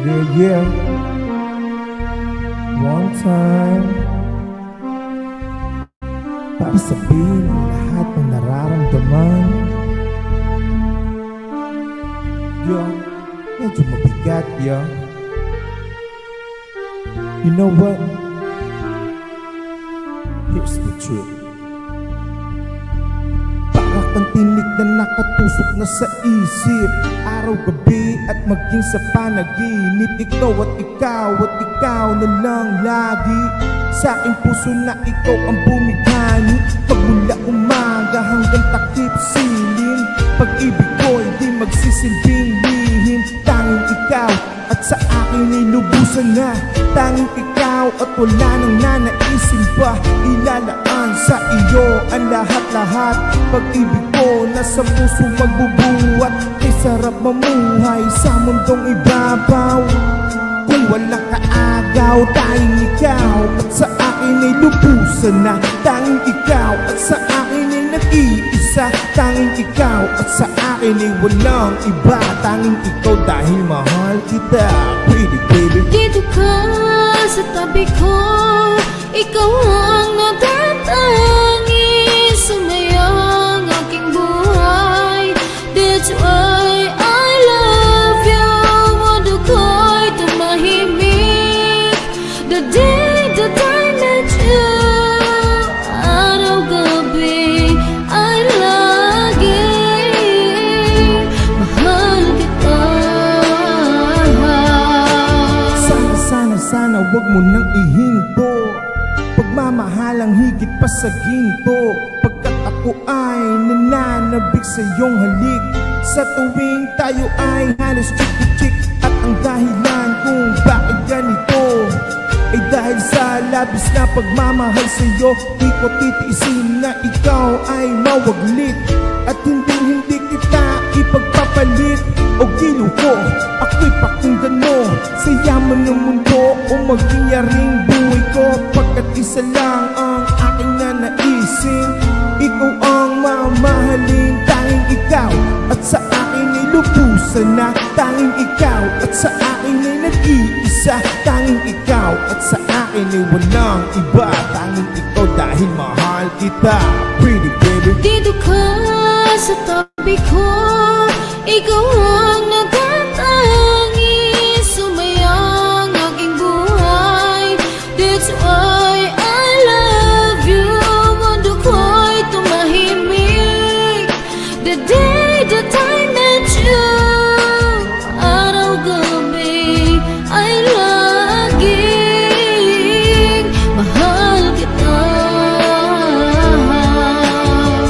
Yeah. One time para sabihin ang lahat ng nararamdaman. Yo, medyo mabigat, yo. You know what? Here's the truth. Para kang tinig na nakatusok na sa isip, araw-gabi at maging sa panaginip. Ikaw at ikaw na lang lagi sa aking puso na ikaw ang bumigani. Pagmula umaga hanggang takip siling, pag-ibig ko'y di magsisilbing lihim. Tanging ikaw at sa akin ay lubusan na. Tanging ikaw at wala nang nanaisin pa. Ilalaan sa iyo ang lahat-lahat. Pag-ibig ko nasa puso magbubuhat. Kay sarap mamuhay sa mundong ibabaw. Kung walang kaagaw, tanging ikaw at sa akin ay lubusan na. Tanging ikaw at sa akin ay nag-iisa. Tanging ikaw at sa akin ay walang iba. Tanging ikaw dahil mahal kita, pretty baby. Dito ka sa tabi ko, ikaw ang natatangi. Sumayang aking buhay, that's why I love you. Mundo ko'y tumahimik, the day that I met you. Araw-gabi ay laging mahal kita. Sana wag mo nang ihinto, pagmamahalang higit pa sa ginto. Pagkat ako ay nananabik sa iyong halik, sa tuwing tayo ay halos chik-chik. At ang dahilan kung bakit ganito ay dahil sa labis na pagmamahal sa iyo. Di ko titiisin na ikaw ay mawaglit, at hindi kita ipagpapalit. O gilo ko, ako'y pakinggan mo, sa yaman ng mundo o maging yaring buhay ko. Pagkat isa lang ang aking nanaisin, ikaw ang mamahalin. Tanging ikaw at sa akin ay lubusan na. Tanging ikaw at sa akin ay nag-iisa. Tanging ikaw at sa akin ay walang iba. Tanging ikaw dahil mahal kita, pretty baby. Dito ka sa tabi ko, ikaw ang natatangi. Sumayang aking buhay, that's why I love you. Mundo ko'y tumahimik, the day that I met you. Araw-gabi ay laging mahal kita.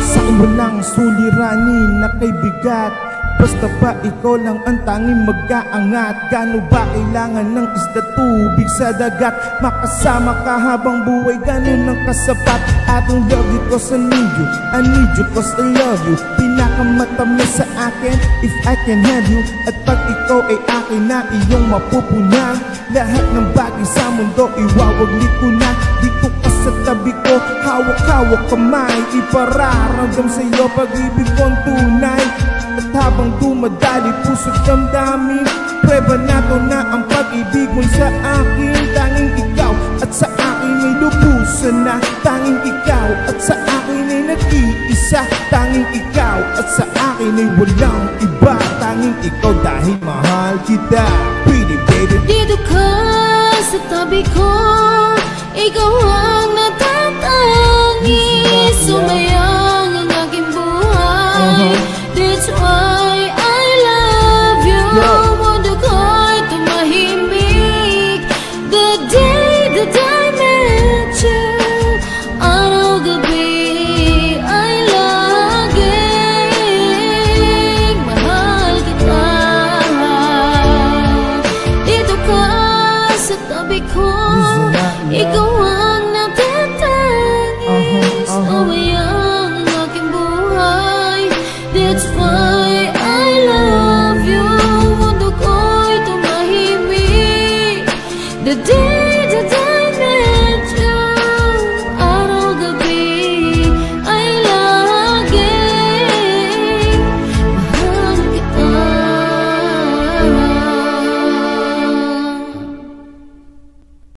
Sa mo lang suliranin na kay bigat, basta ba ikaw lang ang tanging mag-aangat. Gano ba kailangan ng isda tubig sa dagat? Makasama ka habang buhay, ganun ang kasapat. I don't love you cause I need you, I need you cause I love you. Pinakamatamis sa akin if I can have you. At pag ikaw ay akin na, iyong mapupuna. Lahat ng bagay sa mundo iwawaglit ko na. Dito ka sa tabi ko, hawak-hawak kamay, ipararamdam sa iyo pag-ibig kong tunay. At habang dumadali puso't damdamin, prueba nato na ang pag-ibig mo sa akin. Tanging ikaw at sa akin ay lubusan na. Tanging ikaw at sa akin ay nag-iisa. Tanging ikaw at sa akin ay walang iba. Tanging ikaw dahil mahal kita, pretty baby. Dito ka sa tabi ko, ikaw